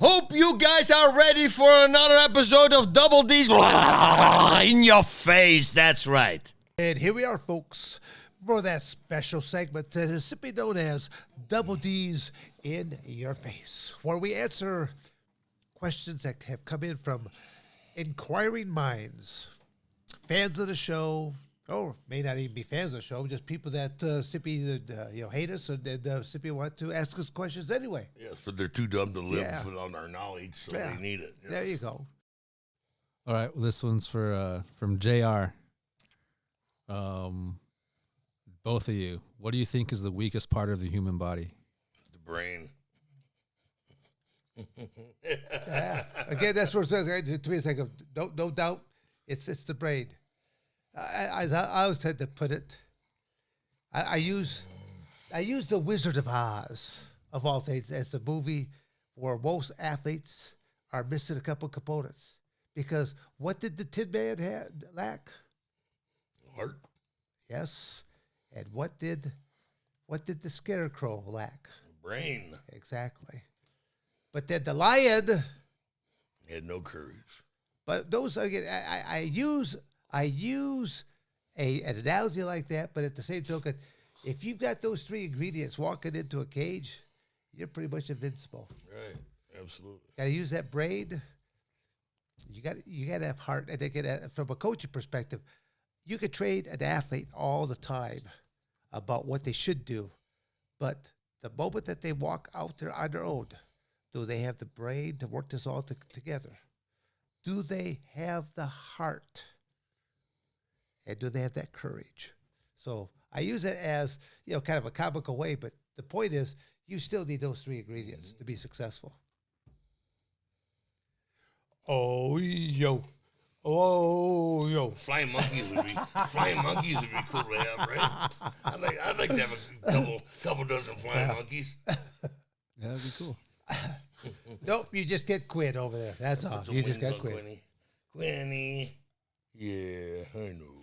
Hope you guys are ready for another episode of Double D's in your face. That's right. And here we are, folks, for that special segment that is simply known as Double D's in Your Face, where we answer questions that have come in from inquiring minds, fans of the show, or may not even be fans of the show, just people that simply hate us and simply want to ask us questions anyway. Yes, but they're too dumb to live without our knowledge, so they need it. Yes. There you go. All right, well, this one's for from JR. Both of you, what do you think is the weakest part of the human body? The brain. Again, that's what it says. To me, it's like no doubt, it's the brain. I always tend to put it. I use the Wizard of Oz of all things as the movie where most athletes are missing a couple components, because what did the Tin Man lack? Heart. Yes, and what did the Scarecrow lack? Brain. Exactly. But then the lion Had no courage. But those again, I use an analogy like that, but at the same token, if you've got those three ingredients walking into a cage, you're pretty much invincible. Right. Absolutely. Got to use that brain. You got to have heart, and again, from a coaching perspective, you could train an athlete all the time about what they should do, but the moment that they walk out there on their own, do they have the brain to work this all together? Do they have the heart? And do they have that courage? So I use it as, kind of a comical way, but the point is you still need those three ingredients to be successful. Oh, yo. Flying monkeys would be cool to have, right? I'd like to have a couple dozen flying monkeys. Yeah, that'd be cool. Nope, you just get Quinn over there. That's all. You just got Quinn. Quinny. Yeah, I know.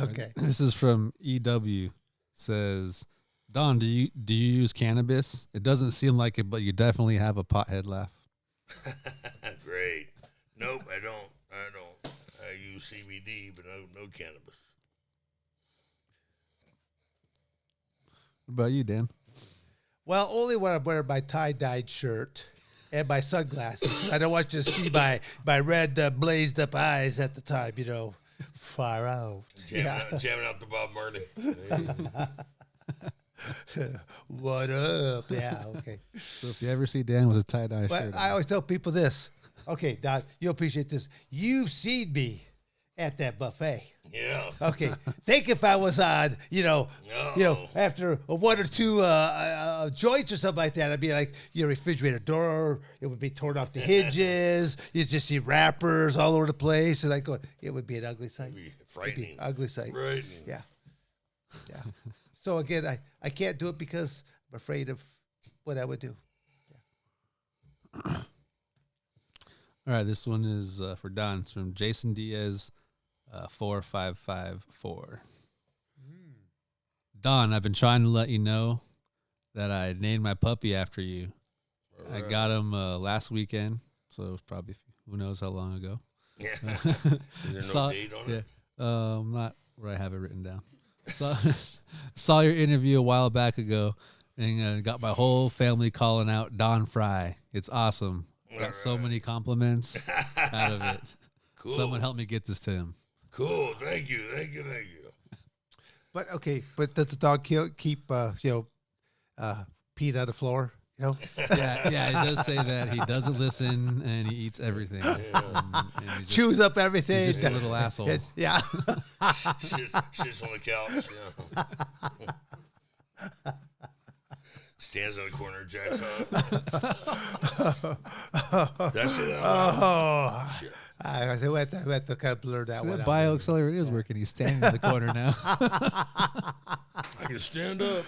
Okay. This is from EW. Says, Don, do you use cannabis? It doesn't seem like it, but you definitely have a pothead laugh. Great. Nope, I don't. I use CBD, but no cannabis. What about you, Dan? Well, only when I'm wearing my tie-dyed shirt and my sunglasses. I don't want you to see my red blazed up eyes at the time, far out. Jamming out the Bob Marley. What up? Yeah, okay. So if you ever see Dan with a tie-dye But shirt I always tell people this. Okay, Doc, you'll appreciate this. You've seen me at that buffet. Yeah. Okay, think if I was on, after one or two joints or something like that, I'd be like, your refrigerator door, it would be torn off the hinges. You'd just see wrappers all over the place. And it would be an ugly sight. It'd be frightening. It'd be an ugly sight. Frightening. Yeah. So again, I can't do it because I'm afraid of what I would do. All right, this one is for Don. It's from Jason Diaz, 4554. Don, I've been trying to let you know that I named my puppy after you. Right. I got him last weekend, so it was probably who knows how long ago. Yeah. Is there no date on it? Not where I have it written down. Saw your interview a while back ago, and got my whole family calling out Don Frye. It's awesome. Got so many compliments out of it. Cool. Someone help me get this to him. Cool. Thank you. But does the dog keep peeing on the floor? Yeah, he does say that. He doesn't listen, and he eats everything. And chews up everything. He's just a little asshole. Yeah. Sits on the couch. Yeah. Stands on the corner, jacks off. That's it. I had to kind of blur that one out. That bioaccelerator is working. He's standing in the corner now. I can stand up.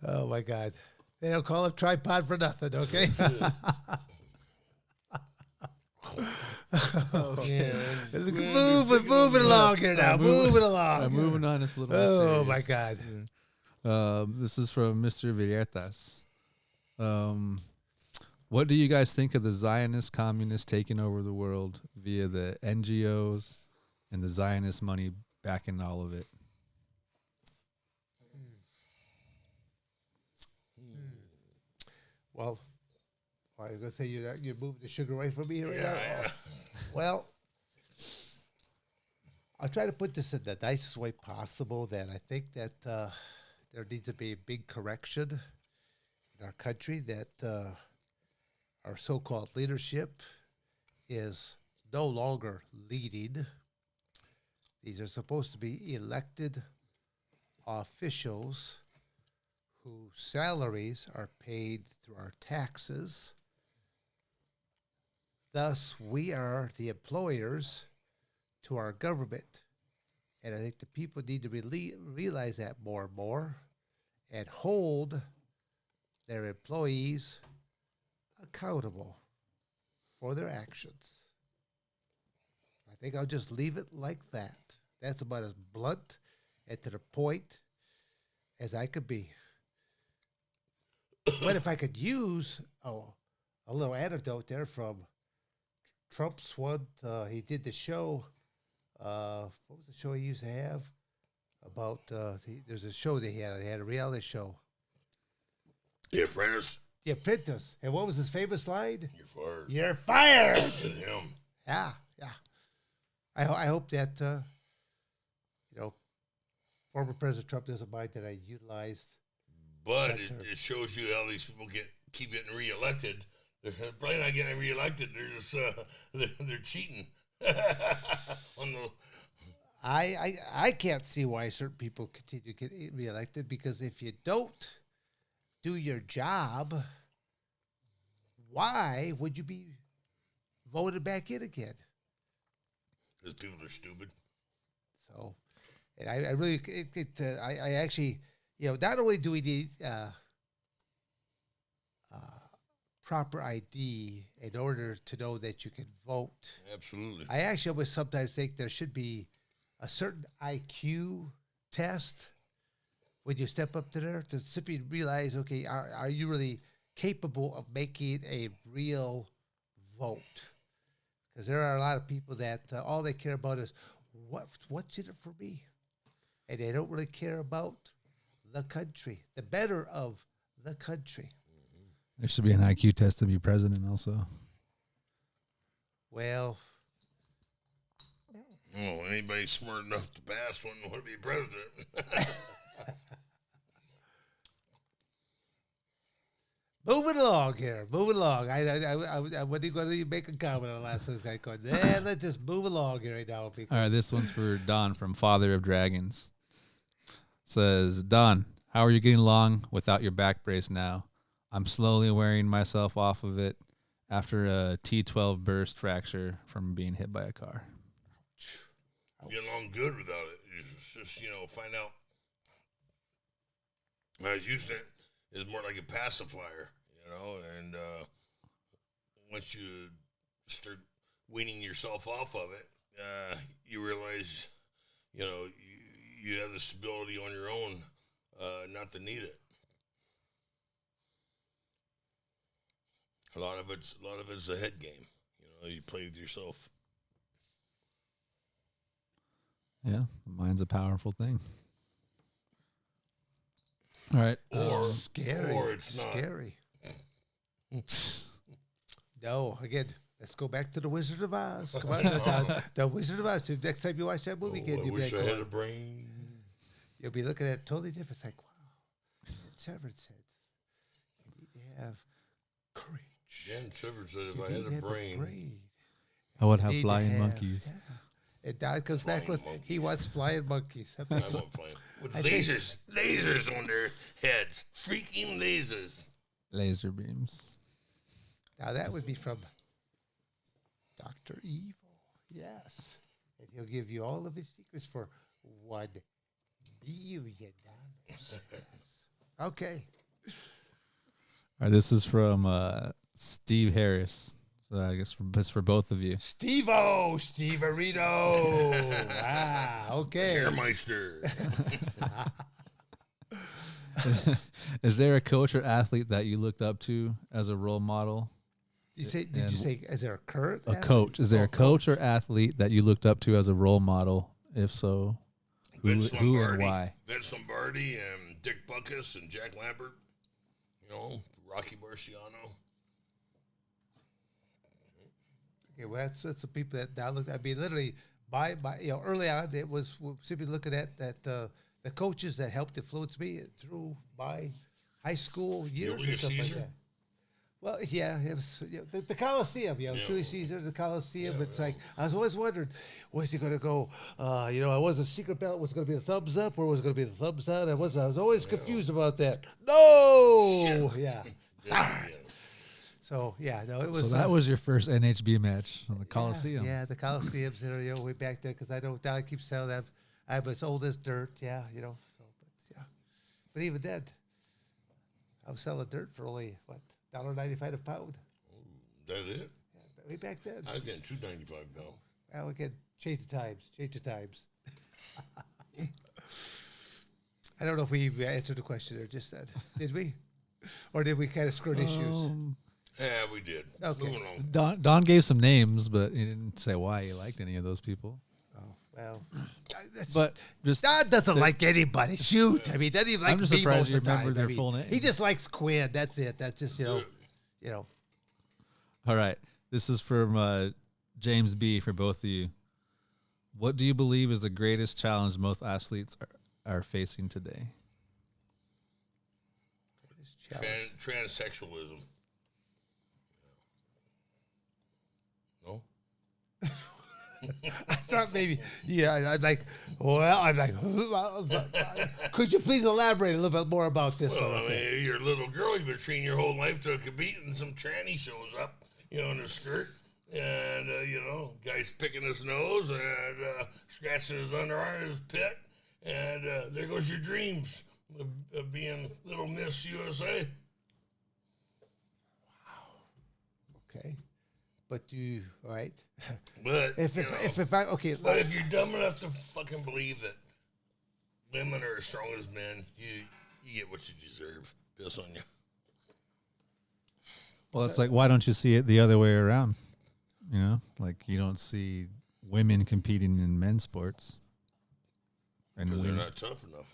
Oh, my God. They don't call it tripod for nothing, okay? Moving along here now. Moving along. I'm moving on. It's a little Oh, serious. my God. This is from Mr. Viertas. What do you guys think of the Zionist communists taking over the world via the NGOs and the Zionist money backing all of it? Well, I was gonna say you're moving the sugar away from me right now. Well, I'll try to put this in the nicest way possible. That I think that there needs to be a big correction in our country. That our so-called leadership is no longer leading. These are supposed to be elected officials whose salaries are paid through our taxes. Thus, we are the employers to our government. And I think the people need to realize that more and more and hold their employees accountable for their actions. I think I'll just leave it like that. That's about as blunt and to the point as I could be. But if I could use a little anecdote there from Trump's one, he did the show. What was the show he used to have? About there's a show that he had. He had a reality show. The Apprentice. The Apprentice. And what was his famous line? You're fired. You're fired. Him. Yeah. I hope that former President Trump doesn't mind that I utilized. But it shows you how these people keep getting reelected. They're probably not getting reelected. They're just they're cheating. On the I can't see why certain people continue to get reelected, because if you don't do your job, why would you be voted back in again? Because people are stupid. So, and I really, I actually, not only do we need proper ID in order to know that you can vote. Absolutely. I actually always sometimes think there should be a certain IQ test when you step up to there to simply realize, okay, are you really capable of making a real vote? Because there are a lot of people that all they care about is what's in it for me, and they don't really care about the country, the better of the country. There should be an IQ test to be president also. Well, Anybody smart enough to pass wouldn't want to be president. moving along here. Moving along. I wasn't going to make a comment on the last one. This guy going, let's just move along here right now. All right, this one's for Don from Father of Dragons. Says, Don, how are you getting along without your back brace now? I'm slowly wearing myself off of it after a T12 burst fracture from being hit by a car. Getting along good without it. Just find out. I was using it as more like a pacifier, and once you start weaning yourself off of it, you realize, you have the stability on your own, not to need it. A lot of it's a head game. You play with yourself. Yeah, the mind's a powerful thing. All right. Or scary. Or it's not. Scary. No, again, let's go back to the Wizard of Oz. Come on, the Wizard of Oz. Next time you watch that movie, I wish I had a brain. You'll be looking at it totally different. It's like, wow. Severn said, you need to have courage. Dan Severn said if I had a brain. I would have flying monkeys. Yeah. And Don comes back with, he wants flying monkeys. I want flying. With lasers on their heads. Freaking lasers. Laser beams. Now that would be from Dr. Evil. Yes. And he'll give you all of his secrets for $1 billion. Yes. Okay. All right, this is from Steve Harris. So I guess it's for both of you. Steve-O, Steve-Arito. Okay. Hairmeister. Is there a coach or athlete that you looked up to as a role model? Did you say, is there a current athlete? Coach? Is there a coach or athlete that you looked up to as a role model? If so, who and why? Vince Lombardi and Dick Buckus and Jack Lambert. You know, Rocky Marciano. Okay, well, that's the people that now look. I mean, literally, by early on, it was simply looking at the coaches that helped influence me through my high school years and Julius stuff Caesar? like that. Well, yeah, it was the Coliseum, Julius Caesar, the Coliseum. It's like I was always wondering, was he going to go? I was a secret ballot. Was it going to be the thumbs up or was it going to be the thumbs down? I was always confused about that. No, yeah. So it was. So that was your first NHB match on the Coliseum. Yeah, the Coliseum's there, way back there because I keep saying that I'm as old as dirt. Yeah, So, but even then, I was selling dirt for only what $1.95 a pound. That it? Yeah, way back then. I was getting $2.95 now. Well, we can change the times. I don't know if we answered the question there just then. Did we? Or did we kind of skirt issues? Yeah, we did. Okay. Moving on. Don gave some names, but he didn't say why he liked any of those people. Oh, well. But just Don doesn't like anybody. Shoot. I mean, doesn't even like I'm just me surprised most you of the time. remember their full name. He just likes Quinn. That's it. That's just, All right. This is from James B. for both of you. What do you believe is the greatest challenge most athletes are facing today? Transsexualism. No? I thought maybe, I'm like, could you please elaborate a little bit more about this? Well, I mean, you're a little girl, you've been training your whole life to compete, and some tranny shows up, in her skirt, and, guy's picking his nose and scratching his underarm, his pit, and there goes your dreams of being Little Miss USA. Okay. But all right. But if you're dumb enough to fucking believe that women are as strong as men, you get what you deserve. Piss on you. Well, it's like, why don't you see it the other way around? Like you don't see women competing in men's sports. And because they're not tough enough.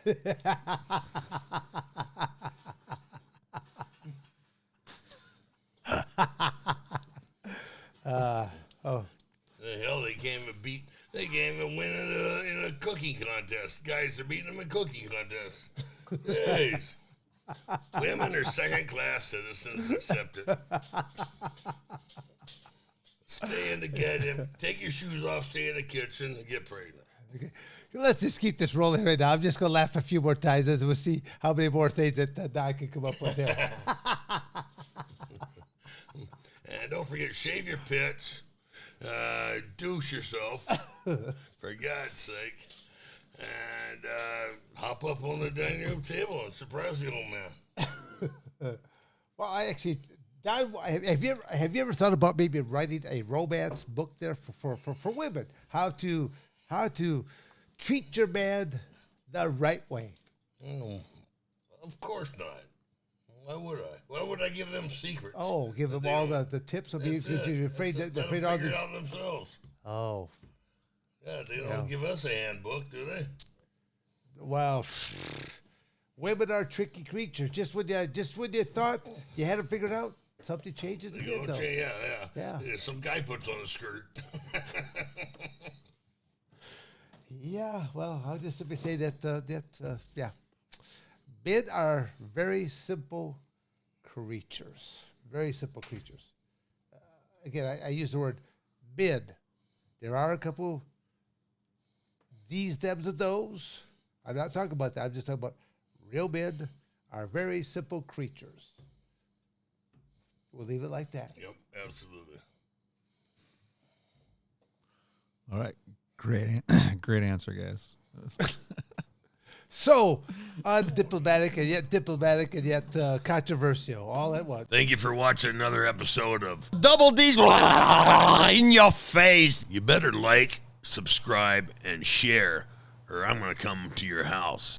The hell, they can't even win in a cooking contest. Guys are beating them in cooking contests. Jeez. Women are second-class citizens. Accept it. Stay in the kitchen. Take your shoes off. Stay in the kitchen and get pregnant. Okay. Let's just keep this rolling right now. I'm just going to laugh a few more times and we'll see how many more things that I can come up with here. And don't forget, shave your pits. Douche yourself, for God's sake. And hop up on the dining room table and surprise the old man. Well, I actually... Don, have you ever thought about maybe writing a romance book there for women? How to treat your man the right way? Of course not. Why would I? Why would I give them secrets? Oh, give them all the tips of because you're afraid that they'll figure it out themselves. Oh, Yeah, they don't give us a handbook, do they? well, women are tricky creatures. Just when you thought you had them figured out, something changes again. Though. Yeah. Some guy puts on a skirt. Yeah, well, I'll just simply say that men are very simple creatures. Very simple creatures. Again, I use the word men. There are a couple these, thems, and those. I'm not talking about that. I'm just talking about real men are very simple creatures. We'll leave it like that. Yep, absolutely. All right. Great answer, guys. So, undiplomatic and yet controversial, all at once. Thank you for watching another episode of Double D's in your face. You better like, subscribe, and share, or I'm going to come to your house.